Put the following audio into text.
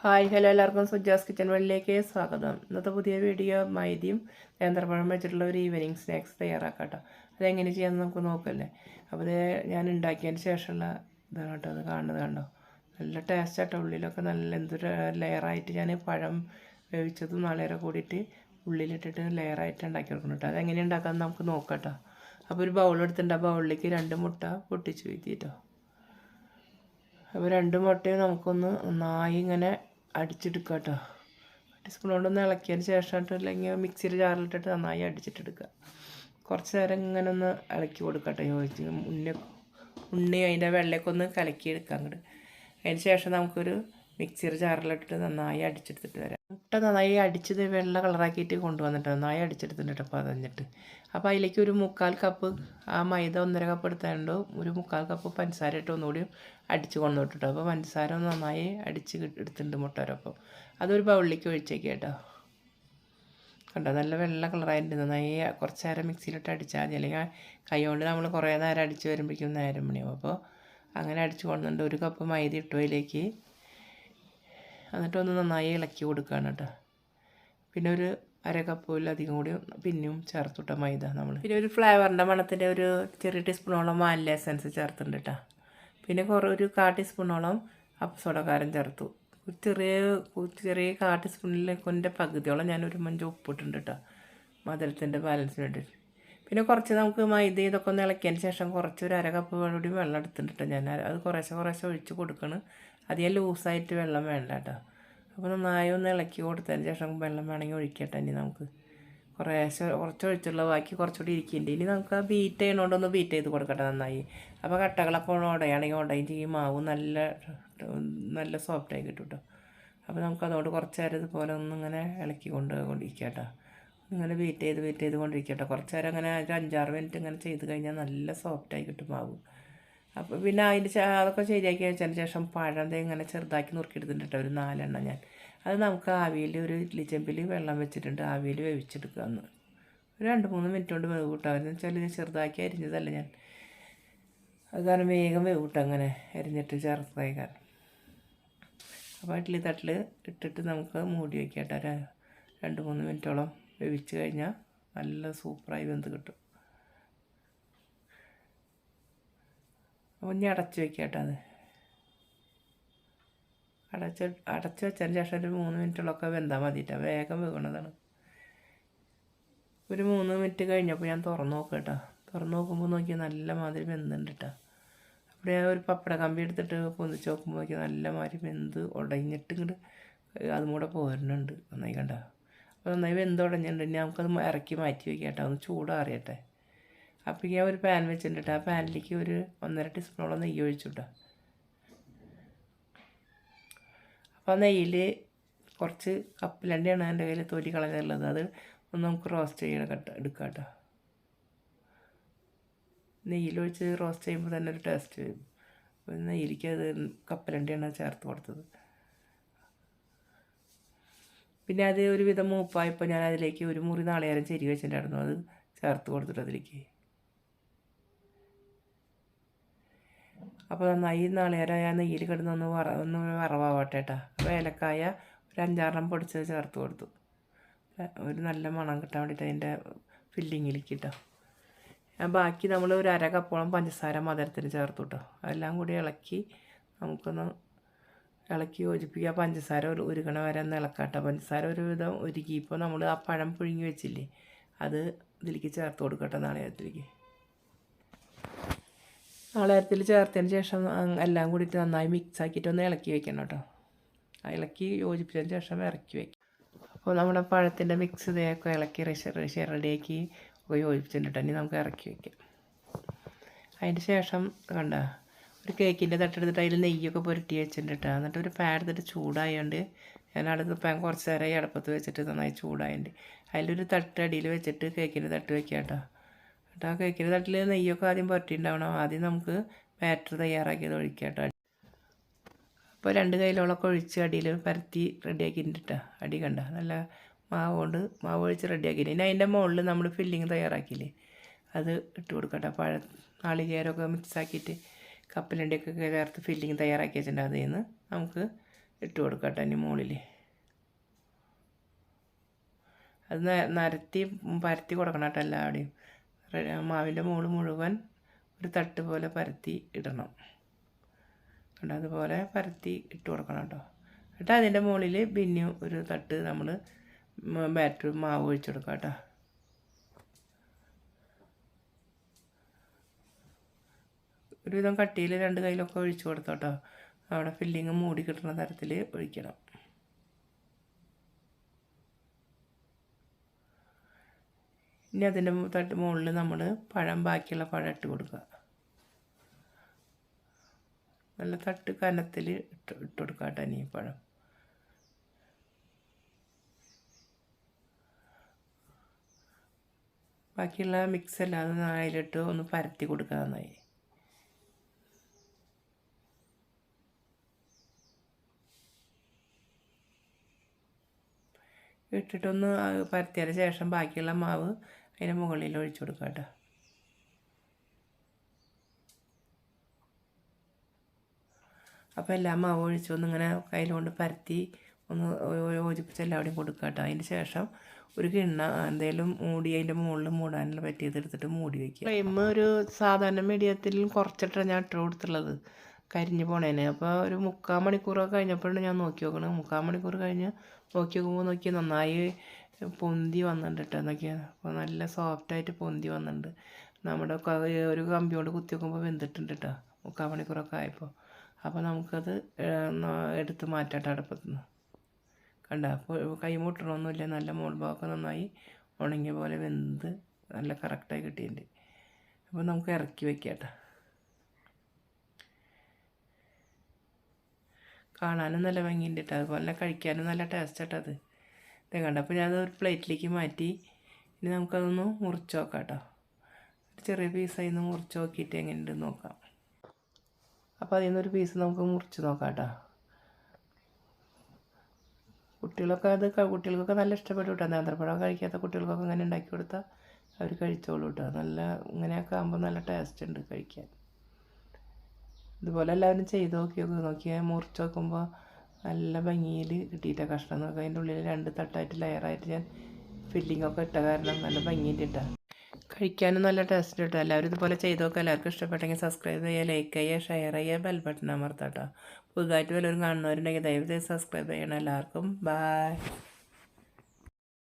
Hi hello എല്ലാവർക്കും Suja's kitchen വേൾഡിലേക്ക് സ്വാഗതം. ഇന്നത്തെ പുതിയ വീഡിയോ മൈദയും നേന്ത്രപ്പഴം വെച്ചിട്ടുള്ള ഒരു ഈവനിങ് സ്നാക്സ് തയ്യാറാക്കാം കേട്ടോ. അതെങ്ങനെ ചെയ്യാമെന്ന് നമുക്ക് നോക്കല്ലേ. അപ്പോൾ ഇത് ഞാൻ ഉണ്ടാക്കിയതിന് ശേഷമുള്ള ഇതാണ് കേട്ടോ. അത് കാണുന്നത് കണ്ടോ, നല്ല ടേസ്റ്റ് ആട്ടോ. ഉള്ളിലൊക്കെ നല്ല എന്തൊരു ലെയറായിട്ട് ഞാൻ പഴം വേവിച്ചതും നാളേറെ കൂടിയിട്ട് ഉള്ളിലിട്ടിട്ട് ലെയറായിട്ട് ഉണ്ടാക്കി കൊടുക്കണം കേട്ടോ. അതെങ്ങനെ ഉണ്ടാക്കാമെന്ന് നമുക്ക് നോക്കാം കേട്ടോ. അപ്പോൾ ഒരു ബൗൾ എടുത്തിട്ടുണ്ട്. ആ ബൗളിലേക്ക് 2 മുട്ട പൊട്ടിച്ച് വീഴ്ത്തിയിട്ടോ. അപ്പോൾ 2 മുട്ടയും നമുക്കൊന്ന് നന്നായി ഇങ്ങനെ അടിച്ചെടുക്കുക കേട്ടോ. ടീസ്പൂൺ കൊണ്ടൊന്ന് ഇളക്കിയതിന് ശേഷം അല്ലെങ്കിൽ മിക്സിയുടെ ജാറിലിട്ടിട്ട് നന്നായി അടിച്ചിട്ടെടുക്കുക. കുറച്ച് നേരം ഇങ്ങനെ ഒന്ന് ഇളക്കി കൊടുക്കുക കേട്ടോ. യോജിച്ച് ഉണ്ണി അതിൻ്റെ വെള്ളയൊക്കെ ഒന്ന് കലക്കിയെടുക്കുക അങ്ങോട്ട്. അതിന് ശേഷം നമുക്കൊരു മിക്സിയുടെ ജാറിലിട്ടിട്ട് നന്നായി അടിച്ചെടുത്തിട്ട് വരാം. മുട്ട നന്നായി അടിച്ചത് വെള്ള കളറാക്കിയിട്ട് കൊണ്ടുവന്നിട്ട് നന്നായി അടിച്ചെടുത്തിട്ട് കേട്ടോ പതഞ്ഞിട്ട്. അപ്പോൾ അതിലേക്ക് ഒരു 3/4 കപ്പ് ആ മൈദ 1.5 കപ്പ് എടുത്തുകൊണ്ട് ഒരു 3/4 കപ്പ് പഞ്ചസാര ഇട്ട് ഒന്നുകൂടി അടിച്ച് കൊണ്ടുപോയിട്ടോ. അപ്പോൾ പഞ്ചസാര ഒന്ന് നന്നായി അടിച്ച് എടുത്തിട്ടുണ്ട് മുട്ടയോടൊപ്പം. അതൊരു ബൗളിലേക്ക് ഒഴിച്ചേക്കാം കേട്ടോ. കണ്ടോ, നല്ല വെള്ള കളറായിട്ടുണ്ട്. നന്നായി കുറച്ച് നേരം മിക്സിയിലിട്ട് അടിച്ചാൽ മതി. അല്ലെങ്കിൽ കൈ കൊണ്ട് നമ്മൾ കുറേ നേരം അടിച്ച് വരുമ്പോഴേക്കും നേരം മണിയാവും. അപ്പോൾ അങ്ങനെ അടിച്ച് കൊണ്ടുവന്നിട്ട് 1 കപ്പ് മൈദ ഇട്ടു അതിലേക്ക്. എന്നിട്ടൊന്ന് നന്നായി ഇളക്കി കൊടുക്കുകയാണ് കേട്ടോ. പിന്നെ ഒരു 1/2 കപ്പിലധികം കൂടി പിന്നെയും ചേർത്തുട്ടോ മൈദ നമ്മൾ. പിന്നെ ഒരു ഫ്ലേവറിൻ്റെ മണത്തിൻ്റെ ഒരു ചെറിയ ടീസ്പൂണോളം വാനില എസൻസ് ചേർത്തിട്ടുണ്ട് കേട്ടോ. പിന്നെ ഒരു 1/4 ടീസ്പൂണോളം അപ്പസോഡക്കാരം ചേർത്തു. ചെറിയ 1/4 ടീസ്പൂണിൻ്റെ പകുതിയോളം ഞാനൊരു മഞ്ച ഉപ്പിട്ടുണ്ട് കേട്ടോ, മധുരത്തിൻ്റെ ബാലൻസിന് വേണ്ടിയിട്ട്. പിന്നെ കുറച്ച് നമുക്ക് മൈദ ഇതൊക്കെ ഒന്ന് ഇളക്കിയതിന് ശേഷം കുറച്ച് ഒരു 1/2 കപ്പ് കൂടി വെള്ളം എടുത്തിട്ടുണ്ട് കേട്ടോ. ഞാൻ അത് കുറേശ്ശെ ഒഴിച്ച് കൊടുക്കണം. അധികം ലൂസായിട്ട് വെള്ളം വേണ്ട കേട്ടോ. അപ്പോൾ നന്നായി ഒന്ന് ഇളക്കി കൊടുത്തതിന് ശേഷം വെള്ളം വേണമെങ്കിൽ ഒഴിക്കട്ടെ. ഇനി നമുക്ക് കുറച്ച് ഒഴിച്ചുള്ള ബാക്കി കുറച്ചുകൂടി ഇരിക്കുന്നുണ്ട്. ഇനി നമുക്ക് ആ ബീറ്റ് ചെയ്യണോണ്ടൊന്ന് ബീറ്റ് ചെയ്ത് കൊടുക്കട്ടെ നന്നായി. അപ്പോൾ കട്ടകളൊക്കെ ഉടയാണെങ്കിൽ ഉടയും ചെയ്യും. മാവ് നല്ല സോഫ്റ്റായി കിട്ടും കേട്ടോ. അപ്പോൾ നമുക്കതുകൊണ്ട് കുറച്ച് നേരം ഇതുപോലെ ഒന്നിങ്ങനെ ഇളക്കി കൊണ്ടിരിക്കുക കേട്ടോ. ഇങ്ങനെ ബീറ്റ് ചെയ്ത് കൊണ്ടിരിക്കുക കേട്ടോ. കുറച്ച് നേരം അങ്ങനെ ഒരു 5-6 മിനിറ്റ് ഇങ്ങനെ ചെയ്ത് കഴിഞ്ഞാൽ നല്ല സോഫ്റ്റായി കിട്ടും മാവ്. അപ്പോൾ പിന്നെ അതൊക്കെ ശരിയാക്കി വെച്ചതിന് ശേഷം പഴം ഇങ്ങനെ ചെറുതാക്കി നുറുക്കിയെടുത്തിട്ടുണ്ട് കേട്ടോ. ഒരു 4 എണ്ണം ഞാൻ. അത് നമുക്ക് ആവിയിൽ ഒരു ഇഡ്ഡലി ചെമ്പിൽ വെള്ളം വെച്ചിട്ടുണ്ട്. ആവിയിൽ വേവിച്ചെടുക്കുക. ഒരു 2-3 മിനിറ്റ് കൊണ്ട് വേവ് കിട്ടും. അതെന്ന് വെച്ചാൽ ചെറുതാക്കി അരിഞ്ഞതല്ല ഞാൻ. അത് കാരണം വേഗം വേവ് കിട്ടും അങ്ങനെ അരിഞ്ഞിട്ട് ചേർത്തതായി കാരണം. അപ്പോൾ ഇഡ്ഡലി തട്ടിൽ ഇട്ടിട്ട് നമുക്ക് മൂടി വയ്ക്കാം കേട്ടോ. 2-3 മിനിറ്റോളം വേവിച്ച് കഴിഞ്ഞാൽ നല്ല സൂപ്പറായി വെന്ത് കിട്ടും. അപ്പോൾ ഇനി അടച്ച് വയ്ക്കാം കേട്ടോ. അത് അടച്ച് വെച്ചതിന് ശേഷം ഒരു 3 മിനിറ്റോളമൊക്കെ വെന്താൽ മതിയിട്ടോ. വേഗം വേകണതാണ്. ഒരു 3 മിനിറ്റ് കഴിഞ്ഞപ്പോൾ ഞാൻ തുറന്ന് നോക്കാം കേട്ടോ. തുറന്ന് നോക്കുമ്പോൾ നോക്കിയാൽ നല്ല മാതിരി വെന്തുണ്ട് കേട്ടോ. അപ്പോൾ ഞാൻ ഒരു പപ്പട കമ്പി എടുത്തിട്ട് പൊന്തിച്ച് നോക്കുമ്പോൾ നോക്കിയാൽ നല്ല മാതിരി വെന്ത് ഉടഞ്ഞിട്ട് ഇങ്ങോട്ട് അതും കൂടെ പോരുന്നുണ്ട്. നന്നായി കണ്ട. അപ്പോൾ നന്നായി വെന്ത് ഉടഞ്ഞിട്ടുണ്ട്. ഇനി നമുക്കത് ഇറക്കി മാറ്റി വയ്ക്കാം കേട്ടോ. ഒന്ന് ചൂടാറിയട്ടെ. അപ്പോൾ ഞാൻ ഒരു പാൻ വെച്ചിട്ടുണ്ട്. ആ പാനിലേക്ക് ഒരു 1.5 ടീസ്പൂണോളം നെയ്യ് ഒഴിച്ചു കേട്ടോ. അപ്പോൾ ആ നെയ്യിൽ കുറച്ച് കപ്പലണ്ടിയാണ് എൻ്റെ കയ്യിൽ തൊലി കളഞ്ഞുള്ളത്. അത് ഒന്ന് നമുക്ക് റോസ്റ്റ് എടുക്കാം കേട്ടോ. നെയ്യിലൊഴിച്ച് റോസ്റ്റ് ചെയ്യുമ്പോൾ തന്നെ ഒരു ടേസ്റ്റ് വരും. അപ്പോൾ നെയ്യിലേക്ക് അത് കപ്പലണ്ടിയാണ് ചേർത്ത് കൊടുത്തത്. പിന്നെ അത് ഒരുവിധം മൂപ്പായപ്പോൾ ഞാൻ അതിലേക്ക് ഒരു മുറി നാളികേരം ചെരുകി വെച്ചിട്ടുണ്ടായിരുന്നു. അത് ചേർത്ത് കൊടുത്തിട്ട് അതിലേക്ക്. അപ്പോൾ നന്നായി നാളികേരം ആ നെയ്യിൽ കിടന്ന് ഒന്ന് വറവാവട്ടെ കേട്ടോ. അപ്പോൾ ഏലക്കായ ഒരു 5-6 പൊടിച്ചത് ചേർത്ത് കൊടുത്തു. ഒരു നല്ല മണം കിട്ടാൻ വേണ്ടിയിട്ട് അതിൻ്റെ ഫില്ലിങ്ങിലേക്ക് കേട്ടോ. ബാക്കി നമ്മൾ ഒരു 1/2 കപ്പോളം പഞ്ചസാര മധുരത്തിന് ചേർത്തു കേട്ടോ. അതെല്ലാം കൂടി ഇളക്കി നമുക്കൊന്ന് ഇളക്കി യോജിപ്പിക്കുക. പഞ്ചസാര ഉരുകണ വരെ ഒന്ന് ഇളക്കാട്ടോ. പഞ്ചസാര ഒരുവിധം ഉരുകിയപ്പോൾ നമ്മൾ ആ പഴം പുഴുങ്ങി വെച്ചില്ലേ, അത് ഇതിലേക്ക് ചേർത്ത് കൊടുക്കട്ടെ. നാളികേരത്തിൽ ചേർത്തതിന് ശേഷം എല്ലാം കൂടിയിട്ട് നന്നായി മിക്സ് ആക്കിയിട്ട് ഒന്ന് ഇളക്കി വെക്കണം കേട്ടോ. ഇളക്കി യോജിപ്പിച്ചതിന് ശേഷം ഇറക്കി വയ്ക്കും. അപ്പോൾ നമ്മുടെ പഴത്തിൻ്റെ മിക്സ് ഇതൊക്കെ ഇളക്കി റെഡിയാക്കി ഒക്കെ യോജിപ്പിച്ചിട്ട് ഇനി നമുക്ക് ഇറക്കി വയ്ക്കാം. അതിൻ്റെ ശേഷം കണ്ട ഒരു കേക്കിൻ്റെ തട്ടെടുത്തിട്ട് അതിൽ നെയ്യൊക്കെ പുരട്ടി വെച്ചിട്ട് എന്നിട്ട് ഒരു പാൻ എടുത്തിട്ട് ചൂടായതുകൊണ്ട് ഞാൻ അടുത്ത് പാൻ കുറച്ച് നേരം അടുപ്പത്ത് വെച്ചിട്ട് നന്നായി ചൂടായതുകൊണ്ട് അതിലൊരു തട്ട് അടിയിൽ വെച്ചിട്ട് കേക്കിൻ്റെ തട്ട് വെക്കാം കേട്ടോ. ആ കേക്കിൻ്റെ തട്ടിൽ നെയ്യൊക്കെ ആദ്യം പുരട്ടിയിട്ടുണ്ടാവണം. ആദ്യം നമുക്ക് ബാറ്റർ തയ്യാറാക്കിയത് ഒഴിക്കാം കേട്ടോ. അപ്പോൾ 2 കൈയിലോളൊക്കെ ഒഴിച്ച് അടിയിൽ പരത്തി റെഡിയാക്കിയിട്ടാ. അടി കണ്ട നല്ല മാവ് ഒഴിച്ച് റെഡിയാക്കിയിട്ട് ഇനി അതിൻ്റെ മുകളിൽ നമ്മൾ ഫില്ലിങ് തയ്യാറാക്കിയില്ലേ, അത് ഇട്ട് കൊടുക്കട്ടെ. നാളികേരമൊക്കെ മിക്സാക്കിയിട്ട് കപ്പലണ്ടിയൊക്കെ ചേർത്ത് ഫില്ലിങ് തയ്യാറാക്കി വെച്ചിട്ടുണ്ട്. അതിൽ നിന്ന് നമുക്ക് ഇട്ട് കൊടുക്കട്ടെ ഇനി മുകളിൽ. അത് നിരത്തി പരത്തി കൊടുക്കണം കേട്ടോ എല്ലാവിടെയും. മാവിൻ്റെ മുകളിൽ മുഴുവൻ ഒരു തട്ട് പോലെ പരത്തി ഇടണം. കണ്ടോ അതുപോലെ പരത്തി ഇട്ട് കൊടുക്കണം കേട്ടോ. എന്നിട്ട് അതിൻ്റെ മുകളിൽ പിന്നെയും ഒരു തട്ട് നമ്മൾ ബാറ്റർ മാവ് ഒഴിച്ചു കൊടുക്കാം കേട്ടോ. ഒരുവിധം കട്ടിയിൽ 2 കയ്യിലൊക്കെ ഒഴിച്ചു കൊടുത്തോട്ടോ. അവിടെ ഫില്ലിങ് മൂടി കിട്ടുന്ന തരത്തിൽ ഒഴിക്കണം. ഇനി അതിൻ്റെ മുകളിൽ നമ്മൾ ബാക്കിയുള്ള പഴം ഇട്ട് കൊടുക്കുക. നല്ല തട്ട് കനത്തിൽ ഇട്ട് കൊടുക്കുക കേട്ടോ ഇനി പഴം. ബാക്കിയുള്ള മിക്സ് എല്ലാം അതിലിട്ട് ഒന്ന് പരത്തി കൊടുക്കുക നന്നായി. ഇട്ടിട്ടൊന്ന് പരത്തിയതിന് ശേഷം ബാക്കിയുള്ള മാവ് അതിൻ്റെ മുകളിൽ ഒഴിച്ചു കൊടുക്കുക കേട്ടോ. അപ്പോൾ എല്ലാ മാവ് ഒഴിച്ചൊന്നിങ്ങനെ കയ്യിലുകൊണ്ട് പരത്തി ഒന്ന് യോജിപ്പിച്ച് എല്ലാവിടെയും കൊടുക്കുക കേട്ടോ. അതിന് ശേഷം ഒരു കിണ്ണ എന്തെങ്കിലും മൂടി അതിൻ്റെ മുകളിൽ മൂടാനുള്ള പറ്റിയത് എടുത്തിട്ട് മൂടി വയ്ക്കുക. ഫ്ലെയിം ഒരു സാധാരണ മീഡിയത്തിൽ കുറച്ചിട്ടാണ് ഞാൻ ഇട്ട് കൊടുത്തുള്ളത് കരിഞ്ഞ് പോണേനെ. അപ്പോൾ ഒരു 3/4 മണിക്കൂറൊക്കെ കഴിഞ്ഞപ്പോഴാണ് ഞാൻ നോക്കി നോക്കണം. 3/4 മണിക്കൂർ കഴിഞ്ഞ് നോക്കി നോക്കുമ്പോൾ നന്നായി പൊന്തി വന്നിട്ടുണ്ട് കേട്ടോ. നോക്കിയാൽ അപ്പോൾ നല്ല സോഫ്റ്റായിട്ട് പൊന്തി വന്നിട്ടുണ്ട്. നമ്മുടെ ഒരു കമ്പി കൊണ്ട് കുത്തി നോക്കുമ്പോൾ വെന്തിട്ടുണ്ട് കേട്ടോ 3/4 മണിക്കൂറൊക്കെ ആയപ്പോൾ. അപ്പോൾ നമുക്കത് എടുത്ത് മാറ്റാട്ടോ അടുപ്പത്ത് നിന്ന്. കണ്ട അപ്പോൾ കൈ മുട്ടണമൊന്നുമില്ല. നല്ല മുൾഭാഗമൊക്കെ നന്നായി ഉണങ്ങിയ പോലെ വെന്ത് നല്ല കറക്റ്റായി കിട്ടിയിട്ടുണ്ട്. അപ്പോൾ നമുക്ക് ഇറക്കി വെക്കാം കേട്ടോ. കാണാനും നല്ല ഭംഗിയുണ്ട് കേട്ടോ. അതുപോലെ കഴിക്കാനും നല്ല ടേസ്റ്റ് കേട്ടോ അത്. ഇത് കണ്ട അപ്പോൾ ഞാനത് ഒരു പ്ലേറ്റിലേക്ക് മാറ്റി. ഇനി നമുക്കതൊന്ന് മുറിച്ച് നോക്കാം കേട്ടോ. ചെറിയ പീസായി ഒന്ന് മുറിച്ച് നോക്കിയിട്ട് എങ്ങനെയുണ്ടെന്ന് നോക്കാം. അപ്പോൾ അതിൽ നിന്നൊരു പീസ് നമുക്ക് മുറിച്ച് നോക്കാം കേട്ടോ. കുട്ടികൾക്കൊക്കെ നല്ല ഇഷ്ടപ്പെട്ടു കേട്ടോ. നേന്ത്രപ്പഴം കഴിക്കാത്ത കുട്ടികൾക്കൊക്കെ ഇങ്ങനെ ഉണ്ടാക്കി കൊടുത്താൽ അവർ കഴിച്ചോളൂ കേട്ടോ. നല്ല ഇങ്ങനെയൊക്കെ ആകുമ്പോൾ നല്ല ടേസ്റ്റ് ഉണ്ട് കഴിക്കാൻ. ഇതുപോലെ എല്ലാവരും ചെയ്ത് നോക്കിയാൽ മുറിച്ച് നോക്കുമ്പോൾ നല്ല ഭംഗിയിൽ കിട്ടിയിട്ടാണ് കഷ്ണം നോക്കുക. അതിൻ്റെ ഉള്ളിൽ 2 തട്ടായിട്ട് ലെയറായിട്ട് ഞാൻ ഫില്ലിങ്ങൊക്കെ ഇട്ട കാരണം നല്ല ഭംഗിയിട്ട് ഇട്ടാൽ കഴിക്കാനും നല്ല ടേസ്റ്റ് കിട്ടും. എല്ലാവരും ഇതുപോലെ ചെയ്ത് നോക്കുക. എല്ലാവർക്കും ഇഷ്ടപ്പെട്ടെങ്കിൽ സബ്സ്ക്രൈബ് ചെയ്യുക, ലൈക്ക് ചെയ്യുക, ഷെയർ ചെയ്യുക, ബെൽ ബട്ടൺ അമർത്താം കേട്ടോ. പുതുതായിട്ട് വല്ലവരും കാണുന്നവരുണ്ടെങ്കിൽ ദയവ് ചെയ്ത് സബ്സ്ക്രൈബ് ചെയ്യണം. എല്ലാവർക്കും ബൈ.